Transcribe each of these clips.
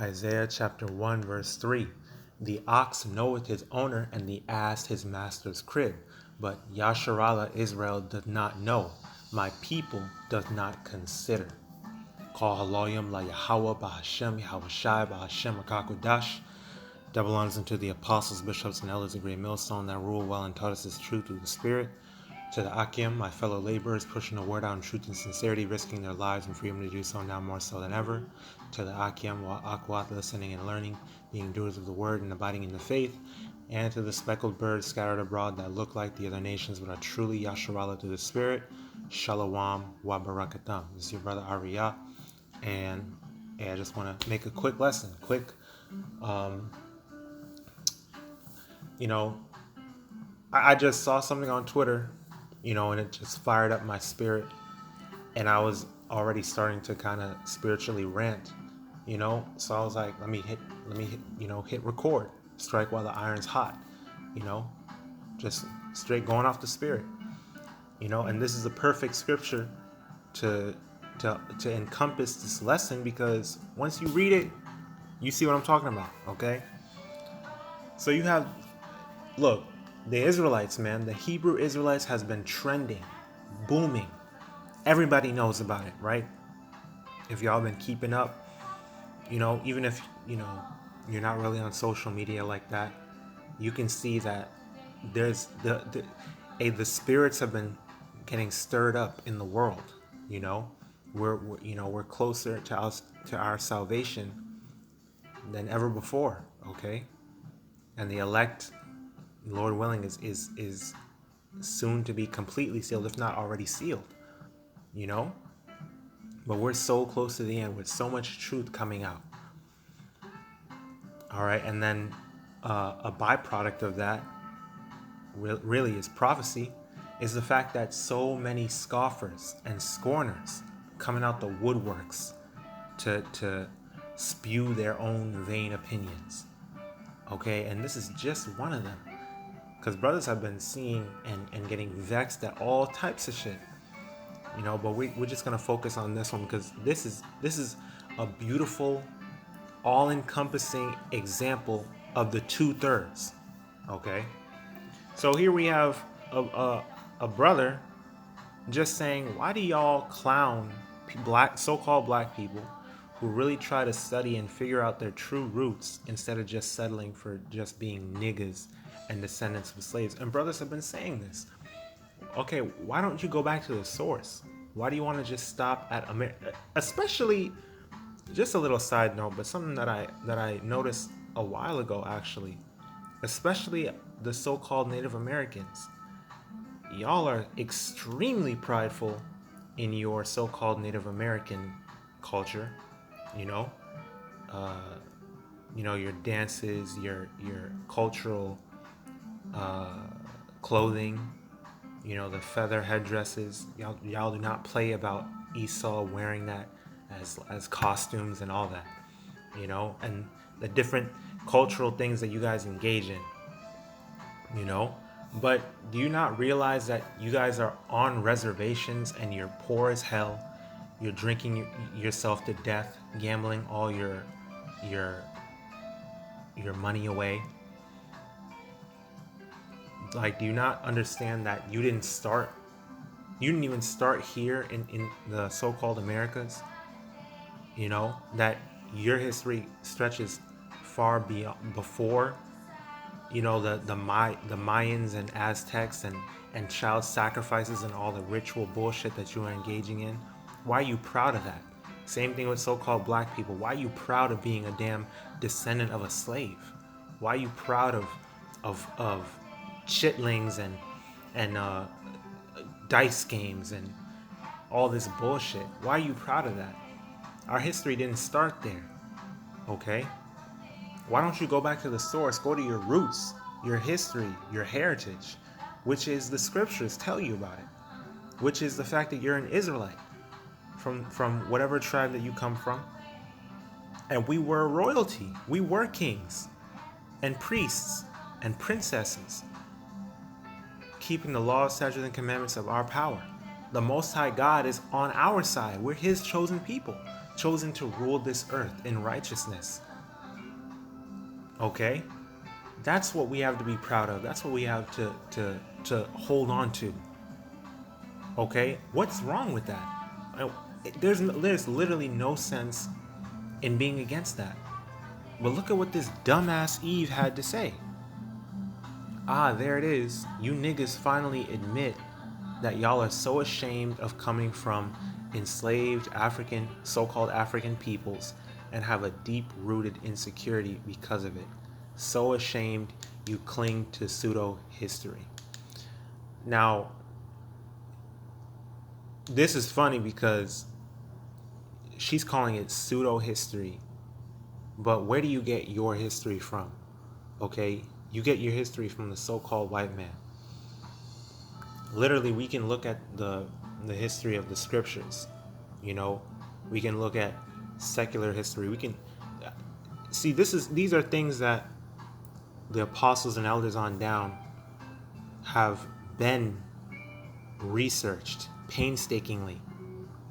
Isaiah chapter 1 verse 3. The ox knoweth his owner, and the ass his master's crib. But Yasharallah Israel doth not know. My people doth not consider. Call HALALYAM la YAHAWAH BAHASHAM YAHAWASHI BAHASHAM QADASH. Double honors unto the apostles, bishops, and elders of Great Millstone that rule well and taught us His truth through the Spirit. To the Akim, my fellow laborers, pushing the word out in truth and sincerity, risking their lives and freedom to do so now more so than ever. To the Akim, YAHAWAH, listening and learning, being doers of the word and abiding in the faith. And to the speckled birds scattered abroad that look like the other nations but are truly Yasharallah through the Spirit. Shalom wa barakatam. This is your brother Ariyah, and I just want to make a quick lesson. I just saw something on Twitter, and it just fired up my spirit, and I was already starting to kind of spiritually rant, so I was like, let me hit, hit record, strike while the iron's hot, just straight going off the spirit, and this is a perfect scripture to encompass this lesson, because once you read it, you see what I'm talking about, okay? So you have, look, the Israelites, man, the Hebrew Israelites has been trending, booming. Everybody knows about it, right? If y'all been keeping up, even if, you're not really on social media like that, you can see that there's the spirits have been getting stirred up in the world, we're closer to our salvation than ever before, okay? And the elect, Lord willing, is soon to be completely sealed, if not already sealed, But we're so close to the end with so much truth coming out. All right, and then a byproduct of that really is prophecy, is the fact that so many scoffers and scorners coming out the woodworks to spew their own vain opinions. Okay, and this is just one of them. Because brothers have been seeing and getting vexed at all types of shit. But we're just going to focus on this one, because this is a beautiful, all-encompassing example of the 2/3. Okay? So here we have a brother just saying, why do y'all clown so-called black people who really try to study and figure out their true roots instead of just settling for just being niggas and descendants of slaves? And brothers have been saying this. Okay, why don't you go back to the source? Why do you want to just stop at America? Especially, just a little side note, but something that I noticed a while ago, actually, especially the so-called Native Americans. Y'all are extremely prideful in your so-called Native American culture, your dances, your cultural clothing, the feather headdresses. Y'all do not play about Esau wearing that as costumes and all that, and the different cultural things that you guys engage in, But do you not realize that you guys are on reservations and you're poor as hell? You're drinking yourself to death, gambling all your money away. Like, do you not understand that you didn't even start here in the so-called Americas? That your history stretches far beyond, before, the Mayans and Aztecs and child sacrifices and all the ritual bullshit that you are engaging in. Why are you proud of that? Same thing with so-called black people. Why are you proud of being a damn descendant of a slave? Why are you proud of chitlings and dice games and all this bullshit? Why are you proud of that? Our history didn't start there, okay? Why don't you go back to the source? Go to your roots, your history, your heritage, which is the scriptures tell you about it, which is the fact that you're an Israelite from whatever tribe that you come from. And we were royalty. We were kings and priests and princesses, keeping the laws, statutes, and commandments of our power. The Most High God is on our side. We're His chosen people. chosen to rule this earth in righteousness. Okay? That's what we have to be proud of. That's what we have to hold on to. Okay? What's wrong with that? There's literally no sense in being against that. But look at what this dumbass Eve had to say. Ah, there it is. You niggas finally admit that y'all are so ashamed of coming from enslaved African, so-called African peoples, and have a deep-rooted insecurity because of it. So ashamed you cling to pseudo-history. Now, this is funny because she's calling it pseudo-history, but where do you get your history from? Okay, you get your history from the so-called white man. Literally, we can look at the history of the scriptures. You know, we can look at secular history. We can see these are things that the apostles and elders on down have been researched painstakingly,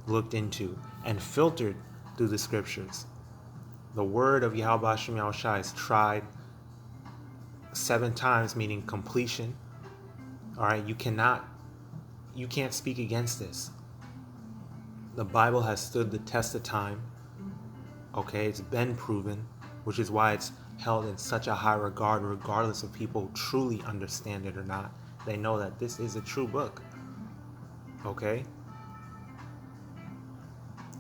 looked into, and filtered through the scriptures. The word of YAHAWASHI is tried 7 times, meaning completion. All right, you can't speak against this. The Bible has stood the test of time. Okay, it's been proven, which is why it's held in such a high regard, regardless of people truly understand it or not. They know that this is a true book. Okay?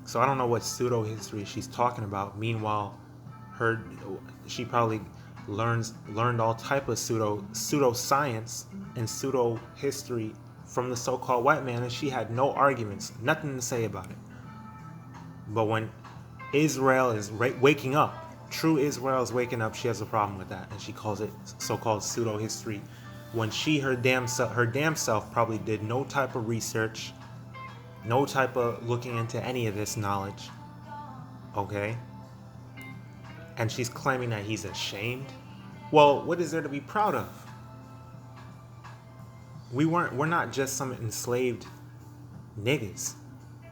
So I don't know what pseudo-history she's talking about. Meanwhile, she probably learned all type of pseudoscience and pseudo-history from the so-called white man, and she had no arguments, nothing to say about it. But when Israel is waking up, true Israel is waking up, she has a problem with that, and she calls it so-called pseudo-history, when her damn self probably did no type of research, no type of looking into any of this knowledge. Okay? And she's claiming that he's ashamed. Well, what is there to be proud of? We're not just some enslaved niggas,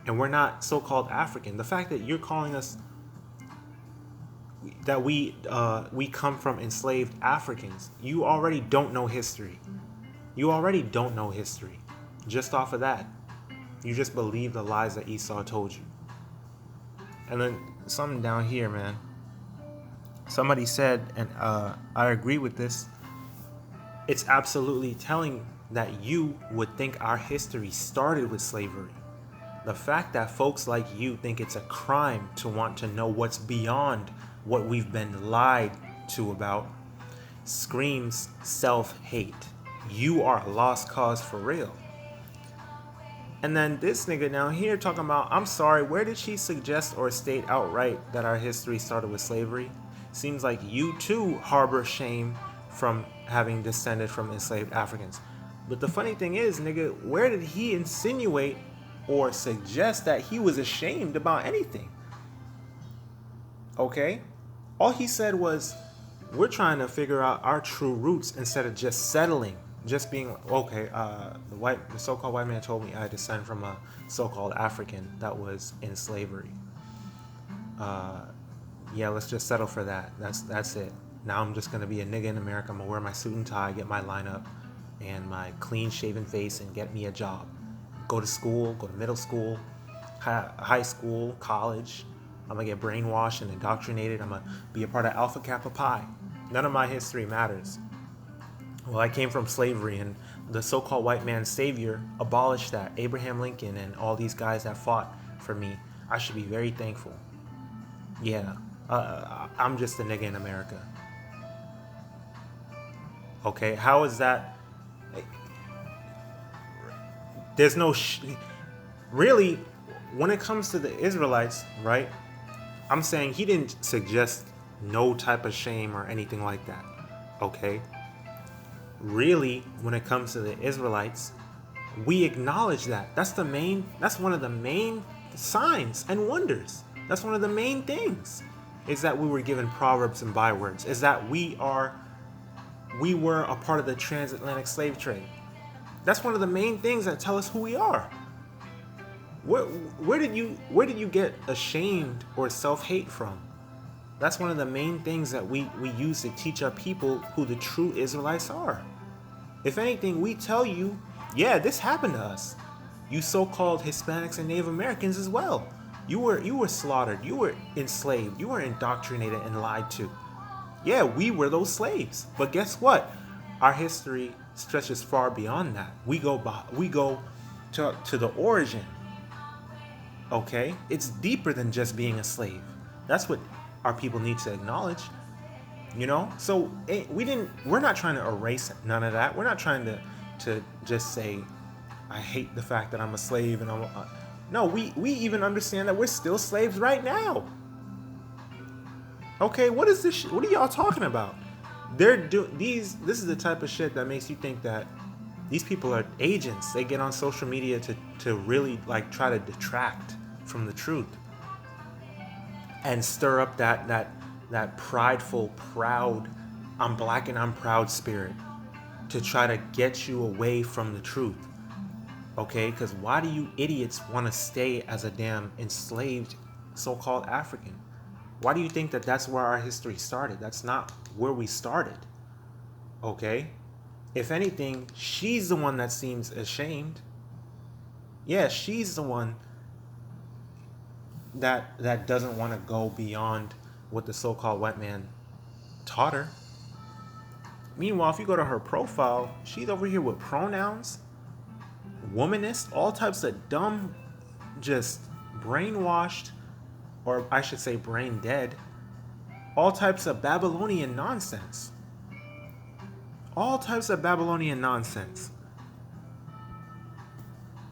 and we're not so-called African. The fact that you're calling us that we come from enslaved Africans, you already don't know history. You already don't know history. Just off of that, you just believe the lies that Esau told you. And then something down here, man. Somebody said, and I agree with this, it's absolutely telling that you would think our history started with slavery. The fact that folks like you think it's a crime to want to know what's beyond what we've been lied to about screams self-hate. You are a lost cause for real. And then this nigga down here talking about, I'm sorry, where did she suggest or state outright that our history started with slavery? Seems like you too harbor shame from having descended from enslaved Africans. But the funny thing is, nigga, where did he insinuate or suggest that he was ashamed about anything? Okay? All he said was, we're trying to figure out our true roots instead of just settling. Just being, okay, the so-called white man told me I descend from a so-called African that was in slavery. Yeah, let's just settle for that. That's it. Now I'm just going to be a nigga in America. I'm going to wear my suit and tie, get my lineup, and my clean-shaven face, and get me a job. Go to school, go to middle school, high school, college. I'm going to get brainwashed and indoctrinated. I'm going to be a part of Alpha Kappa Pi. None of my history matters. Well, I came from slavery, and the so-called white man's savior abolished that. Abraham Lincoln and all these guys that fought for me. I should be very thankful. Yeah, I'm just a nigga in America. Okay, how is that? There's no really, when it comes to the Israelites, right? I'm saying he didn't suggest no type of shame or anything like that. Okay? Really, when it comes to the Israelites, we acknowledge that. That's one of the main signs and wonders. That's one of the main things, is that we were given proverbs and bywords, is that we were a part of the transatlantic slave trade. That's one of the main things that tell us who we are. Where did you get ashamed or self-hate from? That's one of the main things that we use to teach our people who the true Israelites are. If anything, we tell you, yeah, this happened to us. You so-called Hispanics and Native Americans as well. You were slaughtered. You were enslaved. You were indoctrinated and lied to. Yeah, we were those slaves. But guess what? Our history stretches far beyond that. We go to the origin. Okay? It's deeper than just being a slave. That's what our people need to acknowledge. You know? So we're not trying to erase none of that. We're not trying to just say, I hate the fact that I'm a slave and no, we even understand that we're still slaves right now. Okay, what is this? What are y'all talking about? This is the type of shit that makes you think that these people are agents. They get on social media to really like try to detract from the truth and stir up that prideful, proud, I'm black and I'm proud spirit to try to get you away from the truth. Okay, because why do you idiots want to stay as a damn enslaved so-called African? Why do you think that that's where our history started? That's not where we started. Okay? If anything, she's the one that seems ashamed. Yeah, she's the one that doesn't want to go beyond what the so-called white man taught her. Meanwhile, if you go to her profile, she's over here with pronouns, womanist, all types of dumb, just brainwashed, or I should say brain dead, all types of Babylonian nonsense. All types of Babylonian nonsense.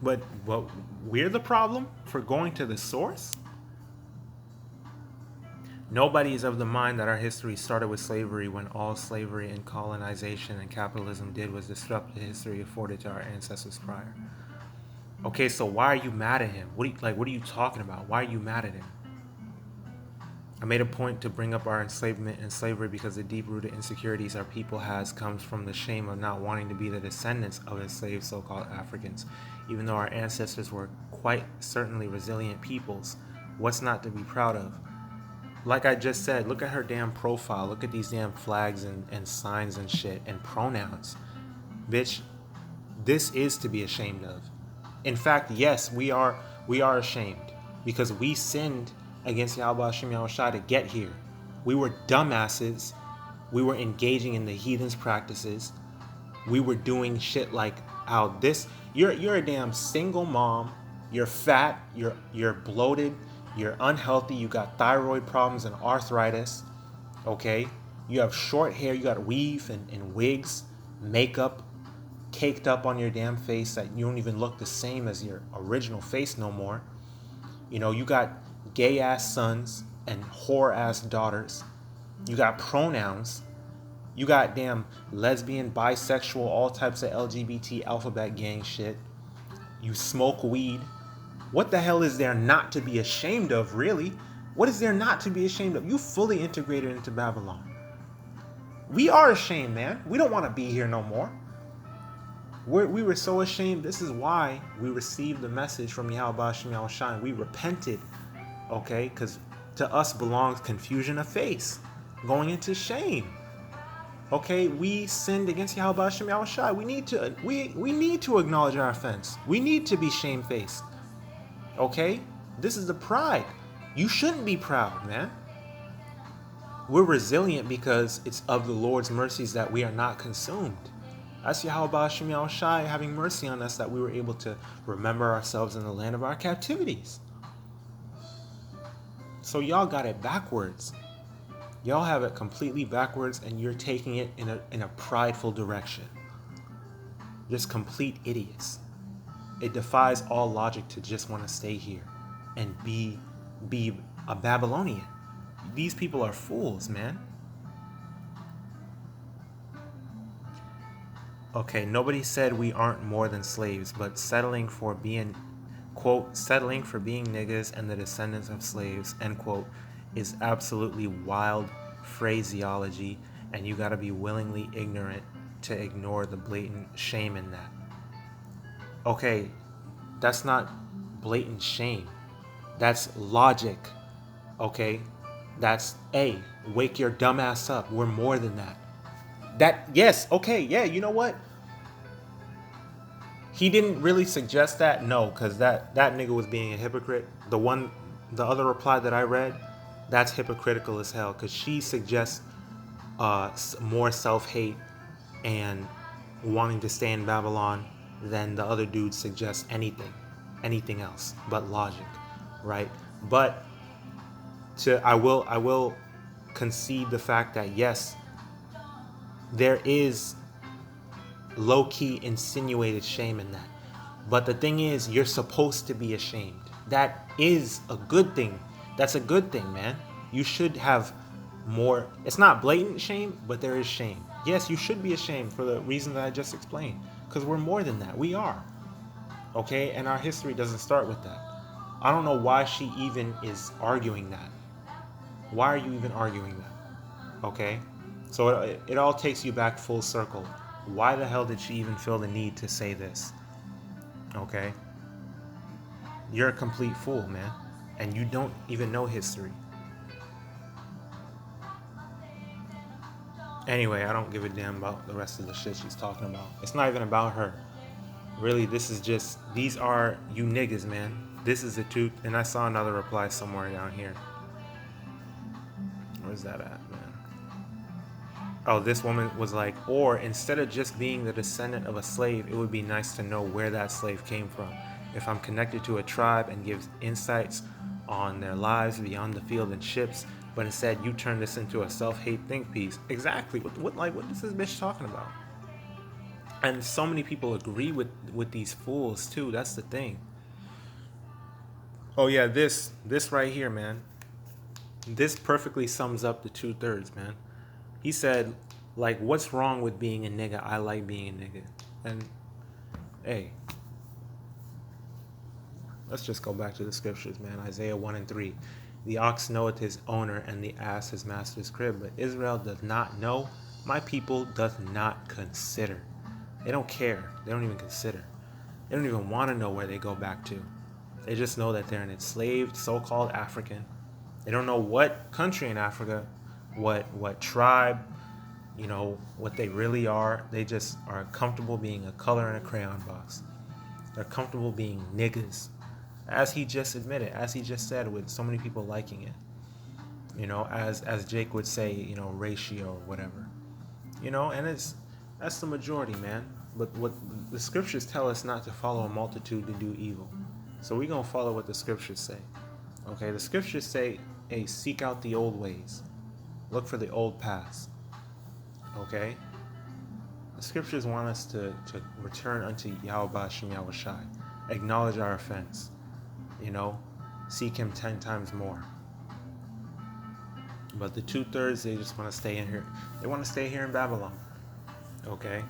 But we're the problem for going to the source? Nobody is of the mind that our history started with slavery, when all slavery and colonization and capitalism did was disrupt the history afforded to our ancestors prior. Okay, so why are you mad at him? What are you talking about? Why are you mad at him? I made a point to bring up our enslavement and slavery because the deep-rooted insecurities our people has comes from the shame of not wanting to be the descendants of enslaved so-called Africans. Even though our ancestors were quite certainly resilient peoples, what's not to be proud of? Like I just said, look at her damn profile. Look at these damn flags and signs and shit and pronouns. Bitch, this is to be ashamed of. In fact, yes, we are ashamed because we sinned against YAHAWASHI to get here. We were dumbasses. We were engaging in the heathens' practices. We were doing shit like how this. You're a damn single mom. You're fat. You're bloated. You're unhealthy. You got thyroid problems and arthritis. Okay. You have short hair. You got weave and wigs, makeup caked up on your damn face that you don't even look the same as your original face no more. You know, you got gay ass sons and whore ass daughters. You got pronouns. You got damn lesbian, bisexual, all types of LGBT alphabet gang shit. You smoke weed. What the hell is there not to be ashamed of, really? What is there not to be ashamed of? You fully integrated into Babylon. We are ashamed, man. We don't want to be here no more. We were so ashamed. This is why we received the message from YAHAWASHI. We repented. Okay, because to us belongs confusion of face, going into shame. Okay, we sinned against YAHAWASHI. We need to acknowledge our offense. We need to be shamefaced. Okay, this is the pride. You shouldn't be proud, man. We're resilient because it's of the Lord's mercies that we are not consumed. That's YAHAWASHI having mercy on us that we were able to remember ourselves in the land of our captivities. So y'all got it backwards. Y'all have it completely backwards and you're taking it in a prideful direction. Just complete idiots. It defies all logic to just want to stay here and be a Babylonian. These people are fools, man. Okay, nobody said we aren't more than slaves, but settling for being, quote, settling for being niggas and the descendants of slaves, end quote, is absolutely wild phraseology, and you gotta be willingly ignorant to ignore the blatant shame in that. Okay, that's not blatant shame. That's logic. Okay? That's, hey, wake your dumb ass up. We're more than that. Yes, okay, yeah, you know what? He didn't really suggest that, no, because that nigga was being a hypocrite. The other reply that I read, that's hypocritical as hell, because she suggests more self-hate and wanting to stay in Babylon than the other dude suggests anything else but logic, right? But I will concede the fact that yes, there is low-key insinuated shame in that. But the thing is, you're supposed to be ashamed. That is a good thing. That's a good thing, man. You should have more. It's not blatant shame, but there is shame. Yes, you should be ashamed for the reason that I just explained. Because we're more than that. We are. Okay? And our history doesn't start with that. I don't know why she even is arguing that. Why are you even arguing that? Okay? So it all takes you back full circle. Why the hell did she even feel the need to say this? Okay? You're a complete fool, man. And you don't even know history. Anyway, I don't give a damn about the rest of the shit she's talking about. It's not even about her. Really, this is just, these are you niggas, man. This is the truth. And I saw another reply somewhere down here. Where's that at, man? Oh, this woman was like, or instead of just being the descendant of a slave, it would be nice to know where that slave came from. If I'm connected to a tribe and gives insights on their lives beyond the field and ships, but instead you turn this into a self-hate think piece. Exactly. What is this bitch talking about? And so many people agree with these fools too. That's the thing. Oh yeah, this right here, man. This perfectly sums up the 2/3, man. He said, like, what's wrong with being a nigga? I like being a nigga. And hey, let's just go back to the scriptures, man. Isaiah 1:3. The ox knoweth his owner, and the ass his master's crib. But Israel does not know. My people doth not consider. They don't care. They don't even consider. They don't even want to know where they go back to. They just know that they're an enslaved, so-called African. They don't know what country in Africa, what tribe, you know, what they really are. They just are comfortable being a color in a crayon box. They're comfortable being niggas. As he just admitted, as he just said, with so many people liking it. You know, as Jake would say, you know, ratio or whatever. You know, and that's the majority, man. But what the scriptures tell us not to follow a multitude to do evil. So we're going to follow what the scriptures say. Okay, the scriptures say, hey, seek out the old ways. Look for the old paths. Okay? The scriptures want us to return unto YAHAWASHI, YAHAWASHI. Acknowledge our offense. You know? Seek him 10 times more. But the 2/3, they just want to stay in here. They want to stay here in Babylon. Okay?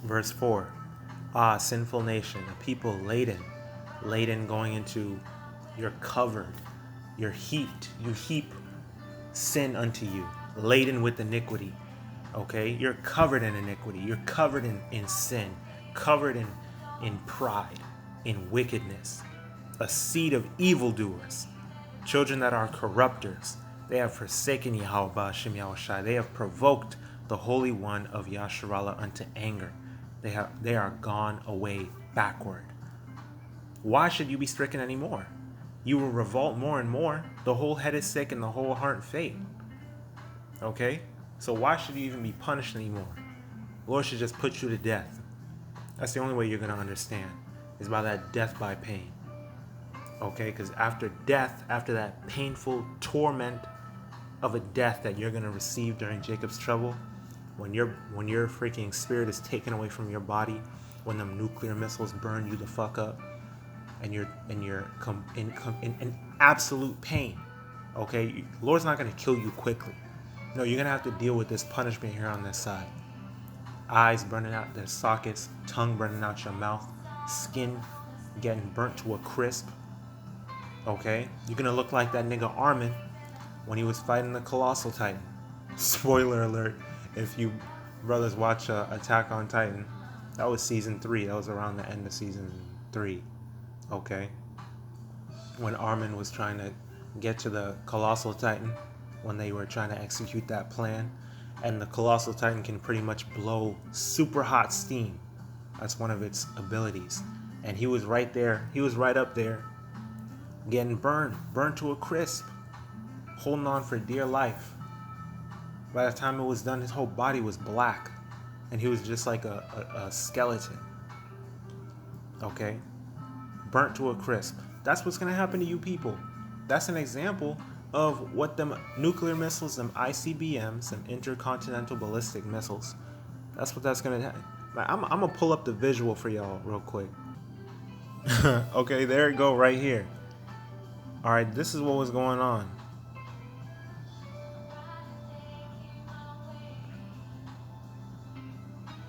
Verse 4. Ah, sinful nation, a people laden going into, you're covered, you're heaped, you heap sin unto you, laden with iniquity. Okay? You're covered in iniquity. You're covered in sin, covered in pride, in wickedness, a seed of evildoers, children that are corrupters. They have forsaken YAHAWAH, YAHAWASHI. They have provoked the Holy One of Yasharallah unto anger. They are gone away backward. Why should you be stricken anymore? You will revolt more and more. The whole head is sick and the whole heart faint. Okay? So why should you even be punished anymore? The Lord should just put you to death. That's the only way you're going to understand, is by that death by pain. Okay? Because after death, after that painful torment of a death that you're going to receive during Jacob's trouble, when your freaking spirit is taken away from your body, when them nuclear missiles burn you the fuck up, and you're in absolute pain, okay? Lord's not going to kill you quickly. No, you're going to have to deal with this punishment here on this side. Eyes burning out their sockets, tongue burning out your mouth, skin getting burnt to a crisp, okay? You're going to look like that nigga Armin when he was fighting the Colossal Titan. Spoiler alert. If you brothers watch Attack on Titan, that was season 3. That was around the end of season 3. Okay, when Armin was trying to get to the Colossal Titan, when they were trying to execute that plan, and the Colossal Titan can pretty much blow super hot steam. That's one of its abilities. And he was right there. He was right up there, getting burned to a crisp, holding on for dear life. By the time it was done, his whole body was black, and he was just like a skeleton. Okay? Burnt to a crisp. That's what's going to happen to you people. That's an example of what them nuclear missiles, them ICBMs, them intercontinental ballistic missiles, that's what that's going to happen. I'm going to pull up the visual for y'all real quick. Okay, there it go right here. All right, this is what was going on.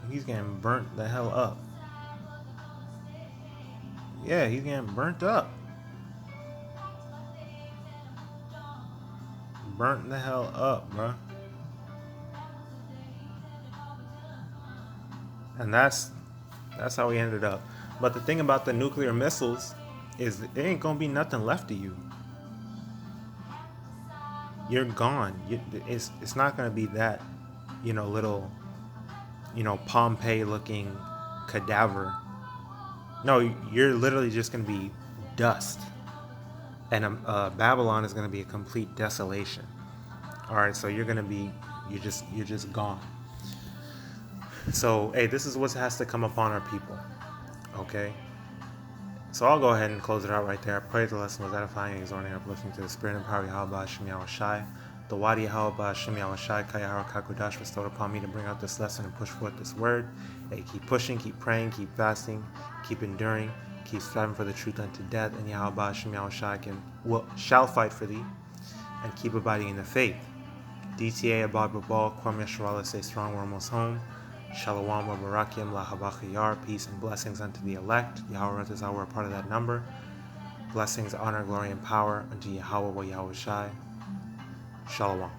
He's getting burnt the hell up. Yeah, he's getting burnt up. Burnt the hell up, bruh. And that's how he ended up. But the thing about the nuclear missiles is there ain't gonna be nothing left of you. You're gone. It's not gonna be that, little, Pompeii looking cadaver. No, you're literally just gonna be dust. And Babylon is gonna be a complete desolation. All right, so you're just gone. So, hey, this is what has to come upon our people. Okay? So I'll go ahead and close it out right there. I pray the lesson was edifying, exhorting, uplifting to the spirit and power of YAHAWAH and YAHAWASHI. The YAHAWAH and His QADASH bestowed upon me to bring out this lesson and push forth this word. Hey, keep pushing, keep praying, keep fasting, keep enduring, keep striving for the truth unto death, and YAHAWAH and YAHAWASHI shall fight for thee, and keep abiding in the faith. DTA abad babal, Kwam Yasharala, stay strong, we're almost home. Shalom wa barakim la habachayar, peace and blessings unto the elect. Yahawadah is our part of that number. Blessings, honor, glory, and power unto Yahawah wa Yahawashi. Shalom.